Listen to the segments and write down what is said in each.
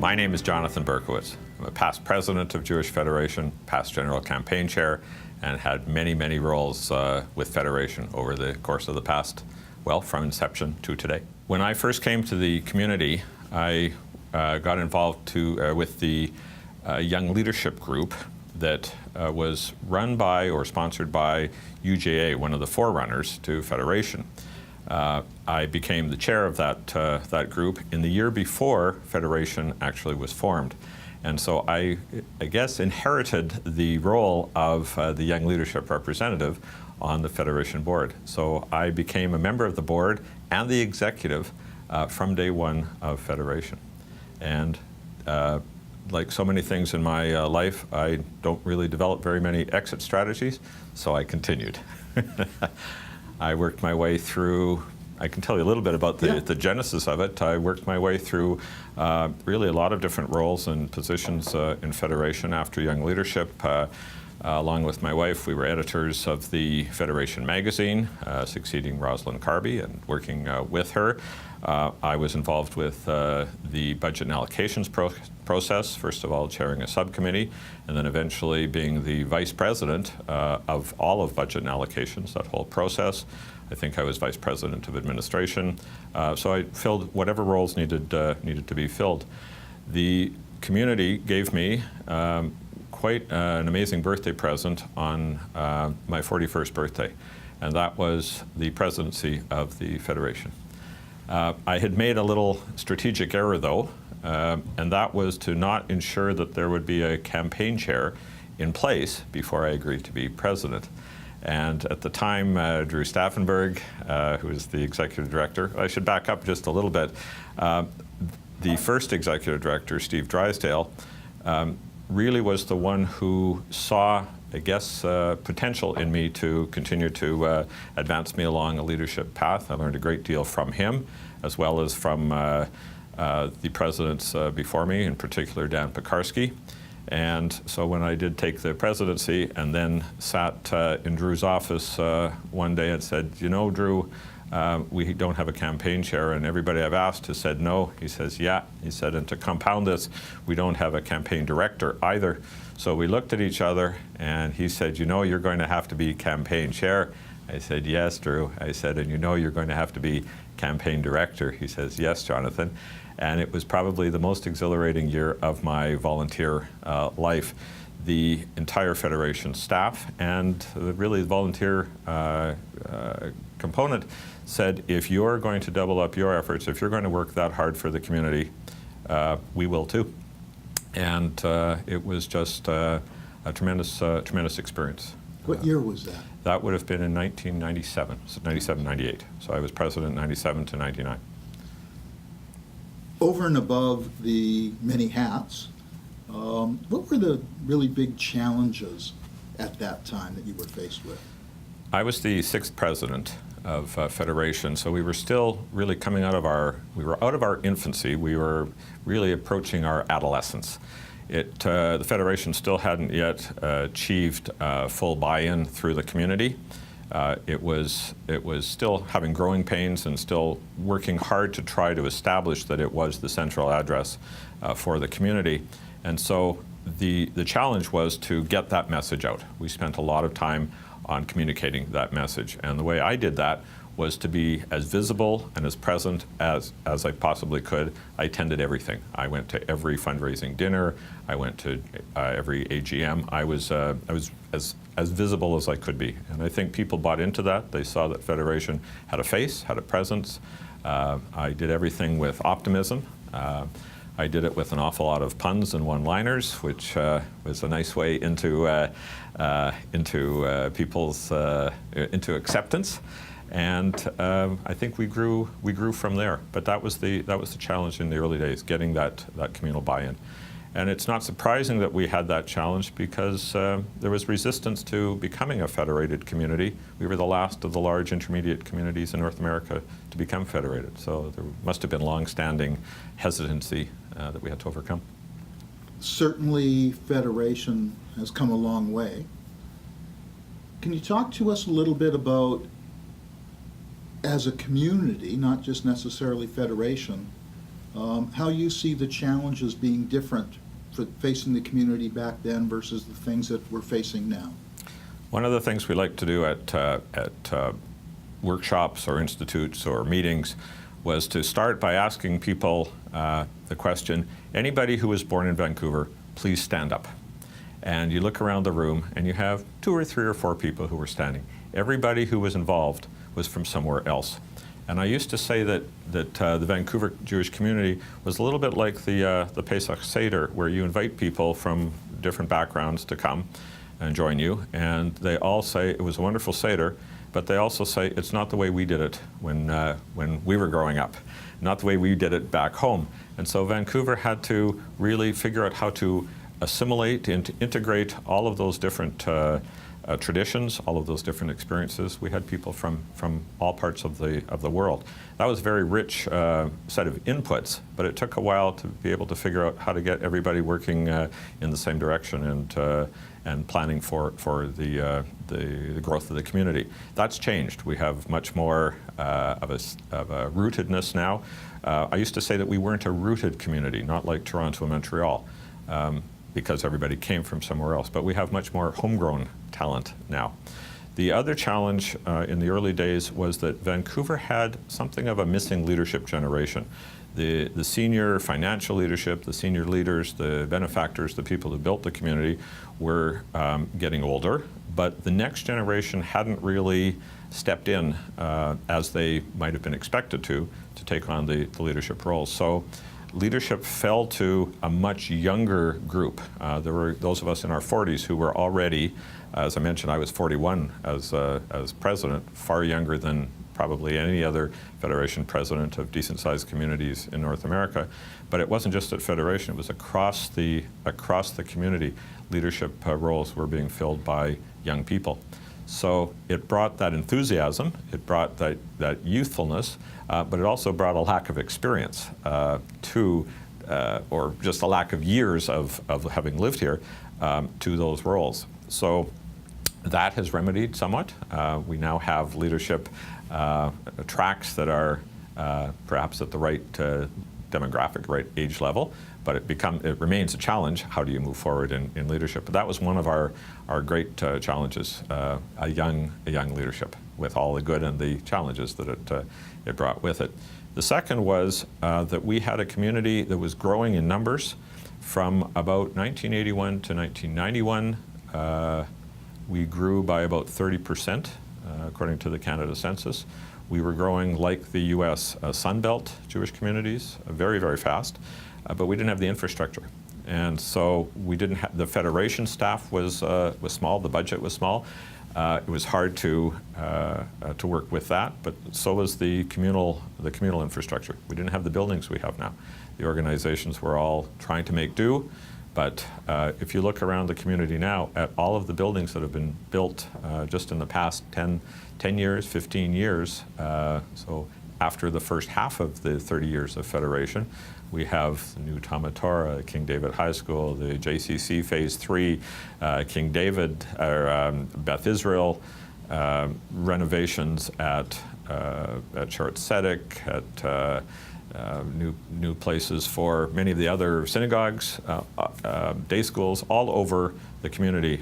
My name is Jonathan Berkowitz. I'm a past president of Jewish Federation, past general campaign chair, and had many, many roles with Federation over the course of the past, well, from inception to today. When I first came to the community, I got involved with the young leadership group that was run by or sponsored by UJA, one of the forerunners to Federation. I became the chair of that group in the year before Federation actually was formed. And so I guess, inherited the role of the young leadership representative on the Federation board. So I became a member of the board and the executive from day one of Federation. And like so many things in my life, I don't really develop very many exit strategies, so I continued. I worked my way through, I can tell you a little bit about the genesis of it. I worked my way through really a lot of different roles and positions in Federation after Young Leadership. Along with my wife, we were editors of the Federation magazine, succeeding Rosalind Carby and working with her. I was involved with the budget and allocations process, first of all chairing a subcommittee, and then eventually being the vice president of all of budget and allocations, that whole process. I think I was vice president of administration. So I filled whatever roles needed to be filled. The community gave me quite an amazing birthday present on my 41st birthday, and that was the presidency of the Federation. I had made a little strategic error, though, and that was to not ensure that there would be a campaign chair in place before I agreed to be president. And at the time, Drew Staffenberg, who was the executive director, I should back up just a little bit. The first executive director, Steve Drysdale, really was the one who saw, I guess, potential in me to continue to advance me along a leadership path. I learned a great deal from him, as well as from the presidents before me, in particular Dan Pekarsky. And so when I did take the presidency and then sat in Drew's office one day and said, you know, Drew, we don't have a campaign chair, and everybody I've asked has said no. He says, yeah. He said, and to compound this, we don't have a campaign director either. So we looked at each other, and he said, you know, you're going to have to be campaign chair. I said, yes, Drew. I said, and you know you're going to have to be campaign director. He says, yes, Jonathan. And it was probably the most exhilarating year of my volunteer life. The entire Federation staff and really the volunteer component said, if you're going to double up your efforts, if you're going to work that hard for the community, we will too. And it was just a tremendous experience. What year was that? That would have been in 1997, so 97, 98. So I was president 97 to 99. Over and above the many hats, what were the really big challenges at that time that you were faced with? I was the sixth president of Federation, so we were still really coming out of our infancy. We were really approaching our adolescence. The Federation still hadn't yet achieved full buy-in through the community. It was still having growing pains and still working hard to try to establish that it was the central address for the community. And so the challenge was to get that message out. We spent a lot of time on communicating that message. And the way I did that was to be as visible and as present as I possibly could. I attended everything. I went to every fundraising dinner. I went to every AGM. I was as visible as I could be. And I think people bought into that. They saw that Federation had a face, had a presence. I did everything with optimism. I did it with an awful lot of puns and one-liners, which was a nice way into people's into acceptance. And I think we grew from there. But that was the challenge in the early days, getting that communal buy-in. And it's not surprising that we had that challenge because there was resistance to becoming a federated community. We were the last of the large intermediate communities in North America to become federated. So there must have been long-standing hesitancy that we had to overcome. Certainly, Federation has come a long way. Can you talk to us a little bit about, as a community, not just necessarily Federation, how you see the challenges being different for facing the community back then versus the things that we're facing now. One of the things we like to do at workshops or institutes or meetings was to start by asking people the question, anybody who was born in Vancouver, please stand up. And you look around the room and you have 2 or 3 or 4 people who were standing. Everybody who was involved was from somewhere else. And I used to say that the Vancouver Jewish community was a little bit like the Pesach Seder, where you invite people from different backgrounds to come and join you, and they all say it was a wonderful Seder, but they also say it's not the way we did it when we were growing up, not the way we did it back home. And so Vancouver had to really figure out how to assimilate and to integrate all of those different traditions, all of those different experiences. We had people from all parts of the world. That was a very rich set of inputs, but it took a while to be able to figure out how to get everybody working in the same direction and planning for the growth of the community. That's changed. We have much more of a rootedness now. I used to say that we weren't a rooted community, not like Toronto and Montreal, because everybody came from somewhere else. But we have much more homegrown talent now. The other challenge in the early days was that Vancouver had something of a missing leadership generation. The senior financial leadership, the senior leaders, the benefactors, the people who built the community were getting older, but the next generation hadn't really stepped in as they might have been expected to take on the leadership roles. So leadership fell to a much younger group. There were those of us in our 40s who were already, as I mentioned, I was 41 as president, far younger than probably any other Federation president of decent-sized communities in North America. But it wasn't just at Federation, it was across the community. Leadership roles were being filled by young people. So it brought that enthusiasm, it brought that youthfulness, but it also brought a lack of experience or just a lack of years of having lived here to those roles. So that has remedied somewhat. We now have leadership tracks that are perhaps at the right demographic, right age level, but it remains a challenge. How do you move forward in leadership? But that was one of our great challenges, a young leadership with all the good and the challenges that it brought with it. The second was that we had a community that was growing in numbers from about 1981 to 1991. We grew by about 30%, according to the Canada Census. We were growing like the U.S. Sunbelt Jewish communities, very, very fast, but we didn't have the infrastructure. And so we didn't have, the Federation staff was small, the budget was small. It was hard to work with that, but so was the communal infrastructure. We didn't have the buildings we have now. The organizations were all trying to make do, but if you look around the community now at all of the buildings that have been built just in the past 10 years, 15 years, so after the first half of the 30 years of Federation, we have the new Talmud Torah, King David High School, the JCC Phase 3, King David, Beth Israel, renovations at Sharet Tzedek, at new places for many of the other synagogues, day schools, all over the community.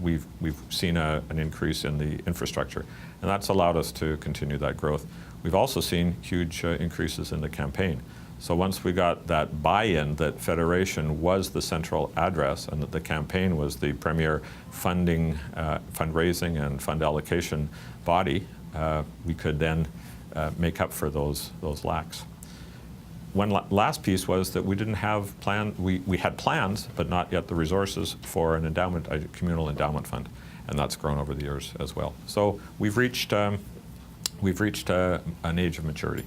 We've seen an increase in the infrastructure, and that's allowed us to continue that growth. We've also seen huge increases in the campaign. So once we got that buy-in that Federation was the central address and that the campaign was the premier fundraising and fund allocation body, we could then make up for those lacks. One last piece was that we didn't have we had plans, but not yet the resources for an endowment, a communal endowment fund, and that's grown over the years as well. So we've reached an age of maturity.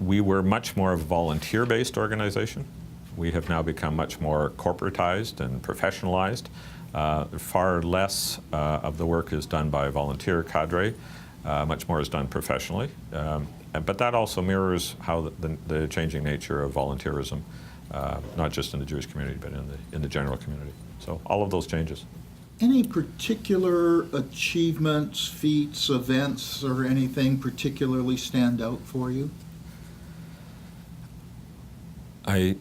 We were much more of a volunteer-based organization. We have now become much more corporatized and professionalized. Far less of the work is done by a volunteer cadre. Much more is done professionally. But that also mirrors how the changing nature of volunteerism, not just in the Jewish community, but in the general community. So all of those changes. Any particular achievements, feats, events, or anything particularly stand out for you? I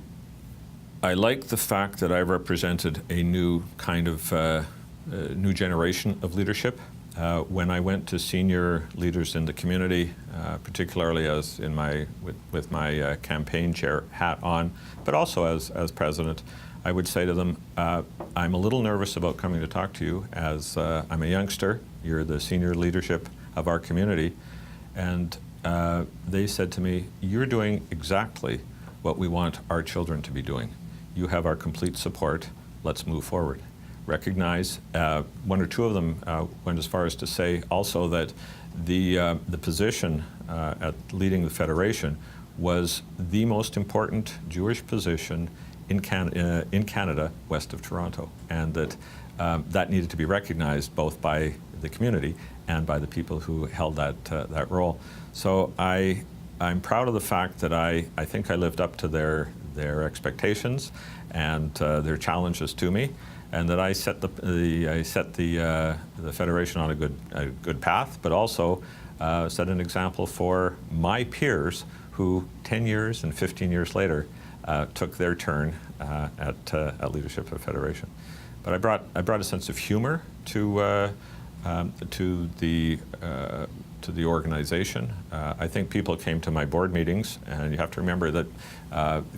like the fact that I represented a new kind of new generation of leadership. When I went to senior leaders in the community, particularly as in with my campaign chair hat on, but also as president, I would say to them, I'm a little nervous about coming to talk to you as I'm a youngster. You're the senior leadership of our community. And they said to me, you're doing exactly what we want our children to be doing. You have our complete support. Let's move forward. Recognize, one or two of them went as far as to say also that the position at leading the Federation was the most important Jewish position in Canada west of Toronto, and that that needed to be recognized both by the community and by the people who held that role. So I'm proud of the fact that I think I lived up to their expectations and their challenges to me, and that I set the Federation on a good path, but also set an example for my peers who 10 years and 15 years later took their turn at leadership of Federation. But I brought a sense of humor to the organization. I think people came to my board meetings, and you have to remember that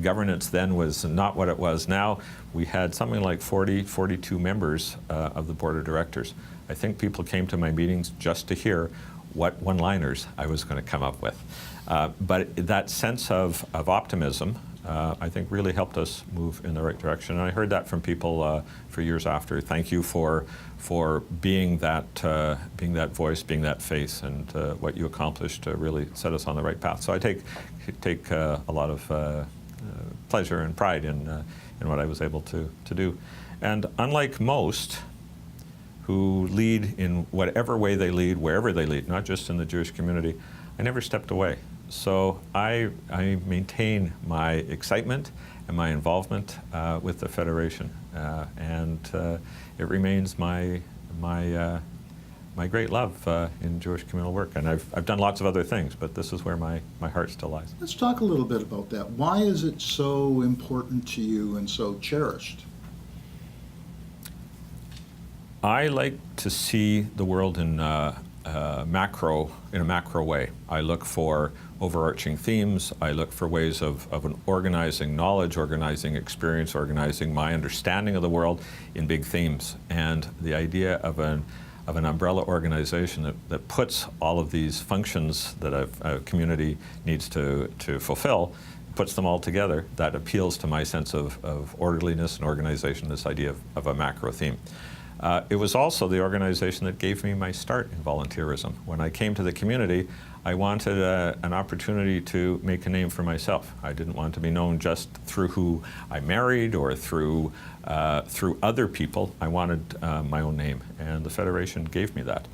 governance then was not what it was now. We had something like 42 members of the board of directors. I think people came to my meetings just to hear what one-liners I was going to come up with. But that sense of optimism, I think, really helped us move in the right direction. And I heard that from people for years after. Thank you for being that voice, being that face, and what you accomplished really set us on the right path. So I take a lot of pleasure and pride in what I was able to do. And unlike most who lead in whatever way they lead, wherever they lead, not just in the Jewish community, I never stepped away. So I maintain my excitement and my involvement with the Federation, and it remains my great love in Jewish communal work. And I've done lots of other things, but this is where my heart still lies. Let's talk a little bit about that. Why is it so important to you and so cherished? I like to see the world in a macro way. I look for overarching themes. I look for ways of organizing knowledge, organizing experience, organizing my understanding of the world in big themes. And the idea of an umbrella organization that puts all of these functions that a community needs to fulfill, puts them all together, that appeals to my sense of orderliness and organization, this idea of a macro theme. It was also the organization that gave me my start in volunteerism. When I came to the community, I wanted an opportunity to make a name for myself. I didn't want to be known just through who I married or through other people. I wanted my own name, and the Federation gave me that.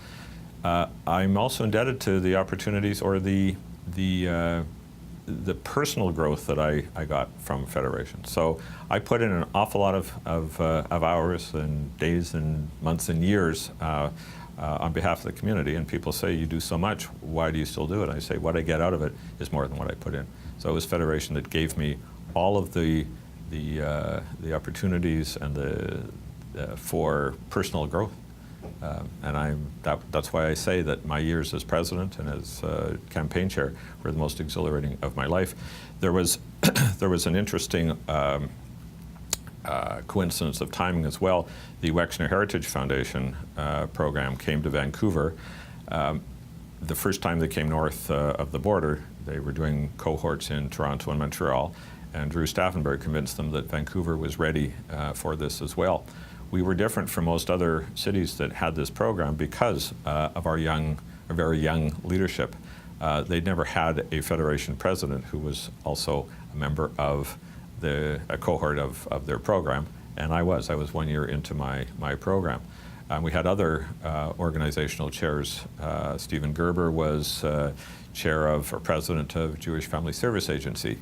I'm also indebted to the opportunities or the personal growth that I got from Federation. So I put in an awful lot of hours and days and months and years on behalf of the community, and people say, you do so much, why do you still do it? I say, what I get out of it is more than what I put in. So it was Federation that gave me all of the opportunities and for personal growth. And that's why I say that my years as president and as campaign chair were the most exhilarating of my life. There was an interesting coincidence of timing as well. The Wexner Heritage Foundation program came to Vancouver. The first time they came north of the border, they were doing cohorts in Toronto and Montreal, and Drew Staffenberg convinced them that Vancouver was ready for this as well. We were different from most other cities that had this program because of our very young leadership. They'd never had a Federation president who was also a member of a cohort of their program, and I was 1 year into my program. We had other organizational chairs. Stephen Gerber was chair of or president of Jewish Family Service Agency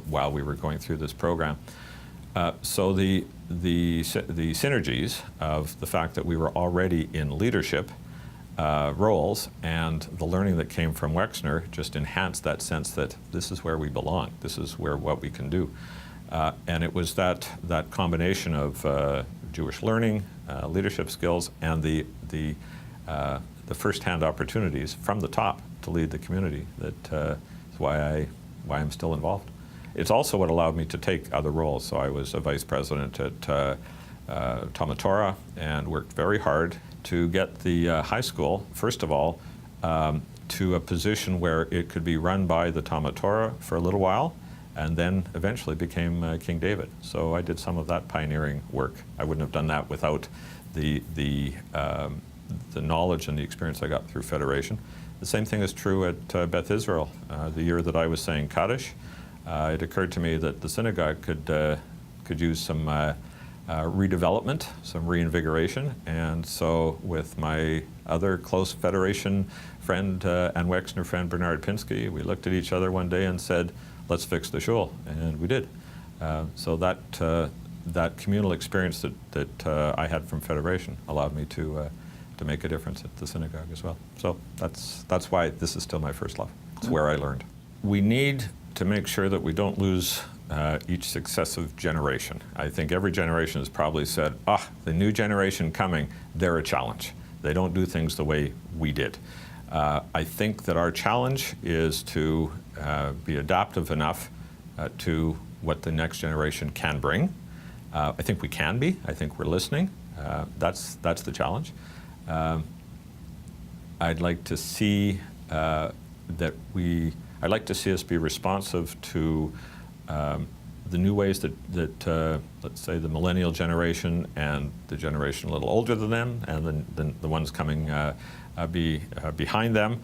while we were going through this program. So the synergies of the fact that we were already in leadership roles and the learning that came from Wexner just enhanced that sense that this is where we belong. This is what we can do. And it was that combination of Jewish learning, leadership skills, and the first-hand opportunities from the top to lead the community that is why I'm still involved. It's also what allowed me to take other roles. So I was a vice president at Torah and worked very hard to get the high school, first of all, to a position where it could be run by the Torah for a little while, and then eventually became King David. So I did some of that pioneering work. I wouldn't have done that without the knowledge and the experience I got through Federation. The same thing is true at Beth Israel. The year that I was saying Kaddish, it occurred to me that the synagogue could use some redevelopment, some reinvigoration, and so with my other close Federation friend and Wexner friend Bernard Pinsky, we looked at each other one day and said, let's fix the shul, and we did. So that communal experience that I had from Federation allowed me to make a difference at the synagogue as well. So that's why this is still my first love. It's where I learned. We need to make sure that we don't lose each successive generation. I think every generation has probably said, the new generation coming, they're a challenge. They don't do things the way we did. I think that our challenge is to be adaptive enough to what the next generation can bring. I think we can be. I think we're listening. That's the challenge. I'd like to see I'd like to see us be responsive to the new ways that let's say, the millennial generation and the generation a little older than them, and then the ones coming behind them.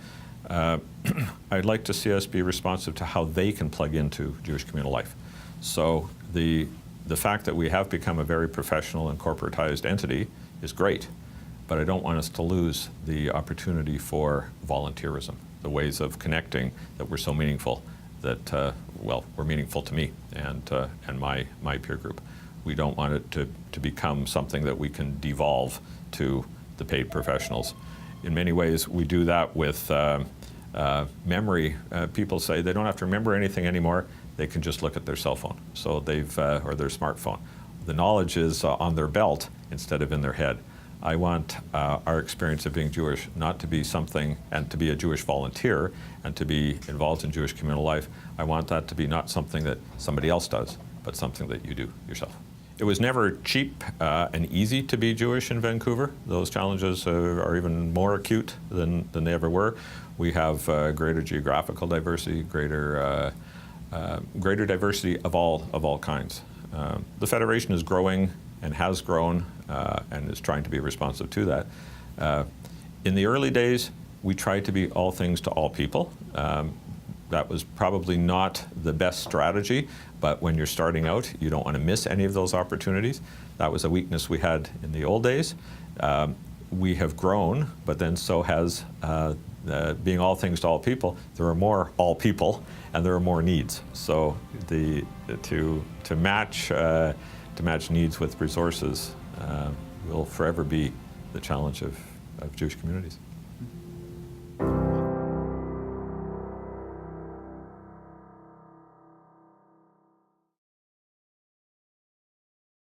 I'd like to see us be responsive to how they can plug into Jewish communal life. So the fact that we have become a very professional and corporatized entity is great, but I don't want us to lose the opportunity for volunteerism, the ways of connecting that were so meaningful, that were meaningful to me and my peer group. We don't want it to become something that we can devolve to the paid professionals. In many ways, we do that with memory. People say they don't have to remember anything anymore. They can just look at their cell phone, so or their smartphone. The knowledge is on their belt instead of in their head. I want our experience of being Jewish not to be something, and to be a Jewish volunteer and to be involved in Jewish communal life. I want that to be not something that somebody else does, but something that you do yourself. It was never cheap and easy to be Jewish in Vancouver. Those challenges are even more acute than they ever were. We have greater geographical diversity, greater diversity of all kinds. The Federation is growing and has grown and is trying to be responsive to that. In the early days, we tried to be all things to all people. That was probably not the best strategy, but when you're starting out, you don't want to miss any of those opportunities. That was a weakness we had in the old days. We have grown, but then so has being all things to all people. There are more all people, and there are more needs. So to match needs with resources will forever be the challenge of Jewish communities.